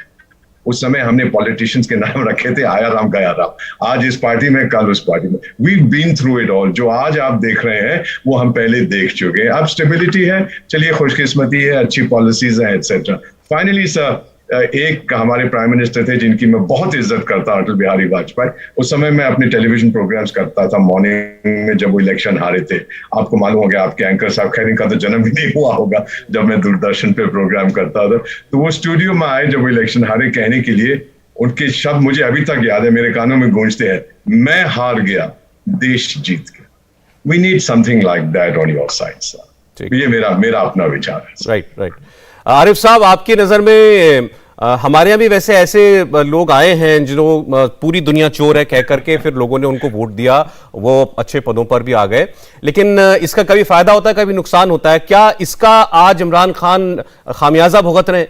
उस समय हमने पॉलिटिशियंस के नाम रखे थे, आया राम गया राम, आज इस पार्टी में कल उस पार्टी में। We been through it all. जो आज आप देख रहे हैं वो हम पहले देख चुके हैं। अब स्टेबिलिटी है, चलिए खुशकिस्मती है, अच्छी पॉलिसीज है, एटसेट्रा। फाइनली सर एक हमारे प्राइम मिनिस्टर थे जिनकी मैं बहुत इज्जत करता, अटल बिहारी वाजपेयी। उस समय मैं अपने टेलीविजन प्रोग्राम्स करता था मॉर्निंग में जब वो इलेक्शन हारे थे। आपको मालूम हो गया, आपके एंकर साहब, खैर इनका तो जन्म भी नहीं हुआ होगा जब मैं दूरदर्शन पे प्रोग्राम करता था। तो वो स्टूडियो में आए जब वो इलेक्शन हारे, कहने के लिए उनके शब्द मुझे अभी तक याद है, मेरे कानों में गूंजते हैं, मैं हार गया, देश जीत गया। We need something like that on your side sir. ये मेरा अपना विचार है। राइट। आरिफ साहब, आपकी नजर में हमारे यहाँ भी वैसे ऐसे लोग आए हैं जिन्होंने पूरी दुनिया चोर है कह करके फिर लोगों ने उनको वोट दिया, वो अच्छे पदों पर भी आ गए, लेकिन इसका कभी फायदा होता है, कभी नुकसान होता है। क्या इसका आज इमरान खान खामियाजा भुगत रहे हैं?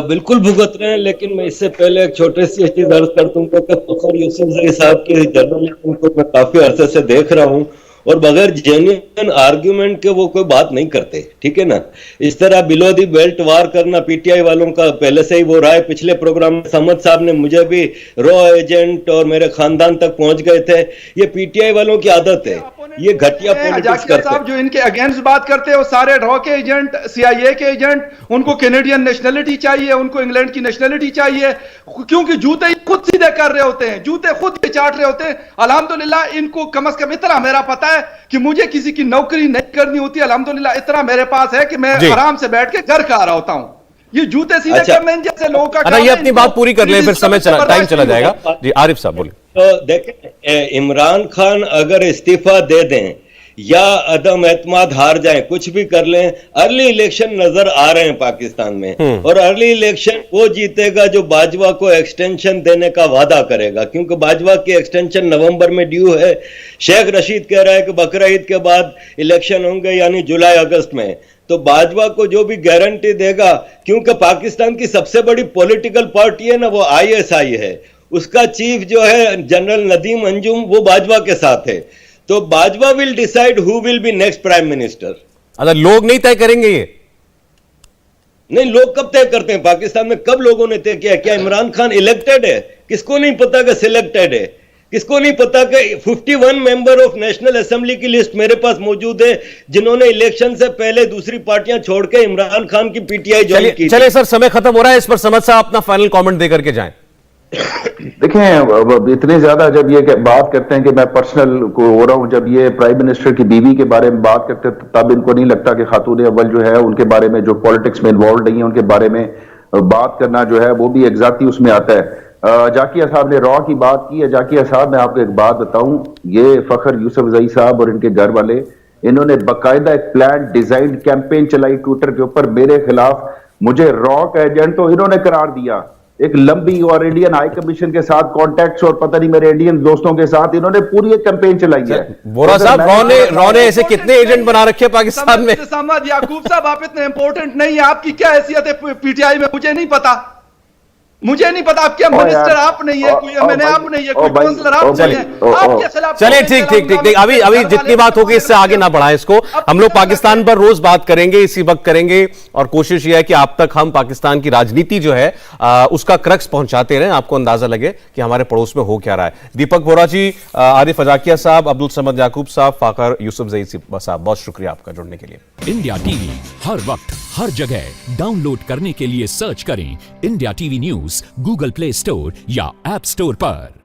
बिल्कुल भुगत रहे हैं, लेकिन मैं इससे पहले एक छोटी सी चीज अर्ज कर दूंगा कि फखर यूसुफजई साहब के जर्नलिज्म को मैं काफी अरसे से देख रहा हूं और बगैर जेन्युइन आर्ग्यूमेंट के वो कोई बात नहीं करते, ठीक है ना। इस तरह बिलो दी बेल्ट वार करना पीटीआई वालों का पहले से ही वो रहा है। पिछले प्रोग्राम में समद साहब ने मुझे भी रॉ एजेंट और मेरे खानदान तक पहुंच गए थे। ये पीटीआई वालों की आदत है, ये घटिया पॉलिटिक्स करते हैं। जो इनके अगेंस्ट बात करते हैं वो सारे रॉ के एजेंट, सीआईए के एजेंट, उनको कैनेडियन नेशनलिटी चाहिए, उनको इंग्लैंड की नेशनलिटी चाहिए, क्योंकि जूते ही खुद सीधे कर रहे होते हैं, जूते खुद ही चाट रहे होते हैं। अल्हम्दुलिल्लाह इनको कम से कम इतना मेरा पता है कि मुझे किसी की नौकरी नहीं करनी होती। अल्हम्दुलिल्लाह इतना मेरे पास है कि मैं आराम से बैठ के घर का आ रहा होता हूं। ये जूते सीधे करने जैसे लोगों का काम है। ये अपनी बात पूरी कर ले, फिर टाइम चला जाएगा। जी आरिफ साहब बोलिए। तो देखें, इमरान खान अगर इस्तीफा दे दें या अदम एतमाद हार जाए, कुछ भी कर लें, अर्ली इलेक्शन नजर आ रहे हैं पाकिस्तान में, और अर्ली इलेक्शन वो जीतेगा जो बाजवा को एक्सटेंशन देने का वादा करेगा, क्योंकि बाजवा की एक्सटेंशन नवंबर में ड्यू है। शेख रशीद कह रहा है कि बकरा ईद के बाद इलेक्शन होंगे, यानी जुलाई अगस्त में। तो बाजवा को जो भी गारंटी देगा, क्योंकि पाकिस्तान की सबसे बड़ी पॉलिटिकल पार्टी है ना, वो आईएसआई है, उसका चीफ जो है जनरल नदीम अंजुम, वो बाजवा के साथ है। तो Bajwa will decide who will be next prime minister. अच्छा, लोग नहीं तय करेंगे ये? नहीं, लोग कब तय करते हैं पाकिस्तान में? कब लोगों ने तय किया? क्या इमरान खान इलेक्टेड है? किसको नहीं पता कि सिलेक्टेड है? किसको नहीं पता कि 51 मेंबर ऑफ नेशनल असेंबली की लिस्ट मेरे पास मौजूद है, जिन्होंने इलेक्शन से पहले दूसरी पार्टियां छोड़ के इमरान खान की पीटीआई ज्वाइन की। चलिए सर, समय खत्म हो रहा है, इस पर समझ साहब अपना फाइनल कमेंट देकर के जाएं। देखें, इतने ज्यादा जब ये बात करते हैं कि मैं पर्सनल को हो रहा हूं, जब ये प्राइम मिनिस्टर की बीवी के बारे में बात करते हैं तब इनको नहीं लगता कि खातून अव्वल जो है उनके बारे में, जो पॉलिटिक्स में इन्वॉल्व नहीं है, उनके बारे में बात करना जो है वो भी एक जाती उसमें आता है। जाकिया साहब ने रॉ की बात की है। जाकिया साहब, मैं आपको एक बात बताऊं, ये फखर यूसुफजई साहब और इनके घर वाले, इन्होंने बाकायदा एक प्लान डिजाइन कैंपेन चलाई ट्विटर के ऊपर मेरे खिलाफ। मुझे रॉ का एजेंट तो इन्होंने करार दिया, एक लंबी और इंडियन हाई कमीशन के साथ कॉन्टैक्ट्स और पता नहीं मेरे इंडियन दोस्तों के साथ इन्होंने पूरी एक कैंपेन चलाई है। बोरा साहब, रॉ ने ऐसे कितने एजेंट बना रखे पाकिस्तान में? समद याकूब साहब, आप इतने इंपॉर्टेंट नहीं है, आपकी क्या हैसियत है पीटीआई में मुझे नहीं पता। मुझे नहीं पता आप क्या मिनिस्टर आप नहीं है, कोई एमएनए आप नहीं है, कोई काउंसलर आप नहीं है, आपके खिलाफ। चलिए ठीक। अभी जितनी बात होगी इससे आगे ना बढ़ाएं इसको। हम लोग पाकिस्तान पर रोज बात करेंगे, इसी वक्त करेंगे, और कोशिश यह है कि आप तक हम पाकिस्तान की राजनीति जो है उसका क्रक्स पहुंचाते रहें, आपको अंदाजा लगे कि हमारे पड़ोस में हो क्या रहा है। दीपक बोरा जी, आरिफ अजाकिया साहब, अब्दुल समद याकूब साहब, फाकर यूसुफजई साहब, बहुत शुक्रिया आपका जुड़ने के लिए। इंडिया टीवी हर वक्त हर जगह डाउनलोड करने के लिए सर्च करें India TV news Google play store या ऐप स्टोर पर।